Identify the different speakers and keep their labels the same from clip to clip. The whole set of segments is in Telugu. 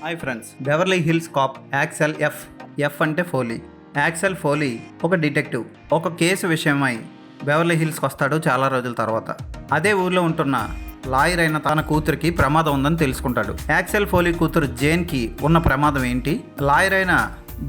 Speaker 1: Hi friends, Beverly Hills Cop Axel F అంటే ఫోలీ. యాక్సెల్ ఫోలీ ఒక డిటెక్టివ్. ఒక కేసు విషయమై బెవర్లీ హిల్స్కి వస్తాడు చాలా రోజుల తర్వాత. అదే ఊర్లో ఉంటున్న లాయర్ అయిన తన కూతురికి ప్రమాదం ఉందని తెలుసుకుంటాడు. యాక్సెల్ ఫోలీ కూతురు జేన్కి ఉన్న ప్రమాదం ఏంటి, లాయర్ అయిన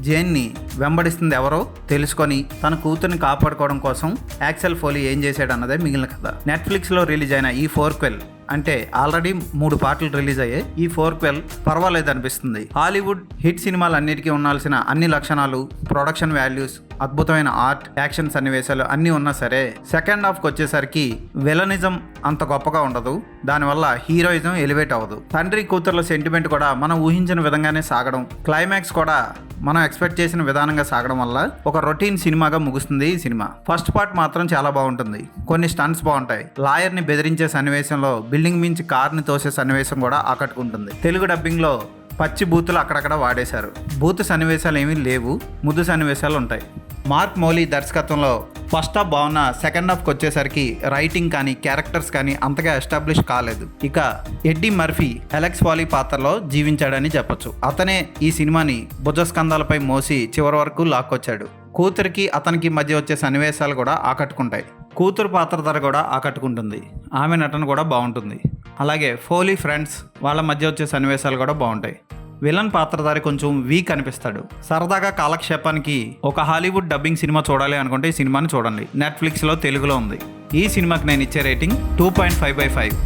Speaker 1: జేన్ని వెంబడిస్తుంది ఎవరో తెలుసుకొని తన కూతుర్ని కాపాడుకోవడం కోసం యాక్సెల్ ఫోలీ ఏం చేశాడు అన్నదే మిగిలిన కథ. నెట్ఫ్లిక్స్లో రిలీజ్ అయిన ఈ ఫోర్క్వెల్ అంటే ఆల్రెడీ 3 పార్ట్లు రిలీజ్ అయ్యాయి. ఈ ఫోర్క్వెల్ పర్వాలేదు అనిపిస్తుంది. హాలీవుడ్ హిట్ సినిమాలన్నిటికీ ఉండాల్సిన అన్ని లక్షణాలు, ప్రొడక్షన్ వాల్యూస్, అద్భుతమైన ఆర్ట్, యాక్షన్ సన్నివేశాలు అన్నీ ఉన్నా సరే సెకండ్ హాఫ్కి వచ్చేసరికి విలనిజం అంత గొప్పగా ఉండదు. దానివల్ల హీరోయిజం ఎలివేట్ అవ్వదు. తండ్రి కూతుర్ల సెంటిమెంట్ కూడా మనం ఊహించిన విధంగానే సాగడం, క్లైమాక్స్ కూడా మనం ఎక్స్పెక్ట్ చేసిన విధానంగా సాగడం వల్ల ఒక రొటీన్ సినిమాగా ముగుస్తుంది ఈ సినిమా. ఫస్ట్ పార్ట్ మాత్రం చాలా బాగుంటుంది. కొన్ని స్టంట్స్ బాగుంటాయి. లాయర్ని బెదిరించే సన్నివేశంలో బిల్డింగ్ మించి కార్ని తోసే సన్నివేశం కూడా ఆకట్టుకుంటుంది. తెలుగు డబ్బింగ్లో పచ్చి బూతులు అక్కడక్కడ వాడేశారు. బూత్ సన్నివేశాలు ఏమీ లేవు, ముద్దు సన్నివేశాలు ఉంటాయి. మార్క్ మౌలీ దర్శకత్వంలో ఫస్ట్ హాఫ్ బాగున్న సెకండ్ హాఫ్కి వచ్చేసరికి రైటింగ్ కానీ క్యారెక్టర్స్ కానీ అంతగా ఎస్టాబ్లిష్ కాలేదు. ఇక ఎడ్డీ మర్ఫీ అలెక్స్ ఫాలీ పాత్రలో జీవించాడని చెప్పొచ్చు. అతనే ఈ సినిమాని భుజస్కంధాలపై మోసి చివరి వరకు లాక్కొచ్చాడు. కూతురికి అతనికి మధ్య వచ్చే సన్నివేశాలు కూడా ఆకట్టుకుంటాయి. కూతురు పాత్రధార కూడా ఆకట్టుకుంటుంది. ఆమె నటన కూడా బాగుంటుంది. అలాగే ఫోలీ ఫ్రెండ్స్ వాళ్ళ మధ్య వచ్చే సన్నివేశాలు కూడా బాగుంటాయి. విలన్ పాత్రధారి కొంచెం వీక్ అనిపిస్తాడు. సరదాగా కాలక్షేపానికి ఒక హాలీవుడ్ డబ్బింగ్ సినిమా చూడాలి అనుకుంటే ఈ సినిమాని చూడండి. నెట్ఫ్లిక్స్లో తెలుగులో ఉంది. ఈ సినిమాకి నేను ఇచ్చే రేటింగ్ 2.5/5.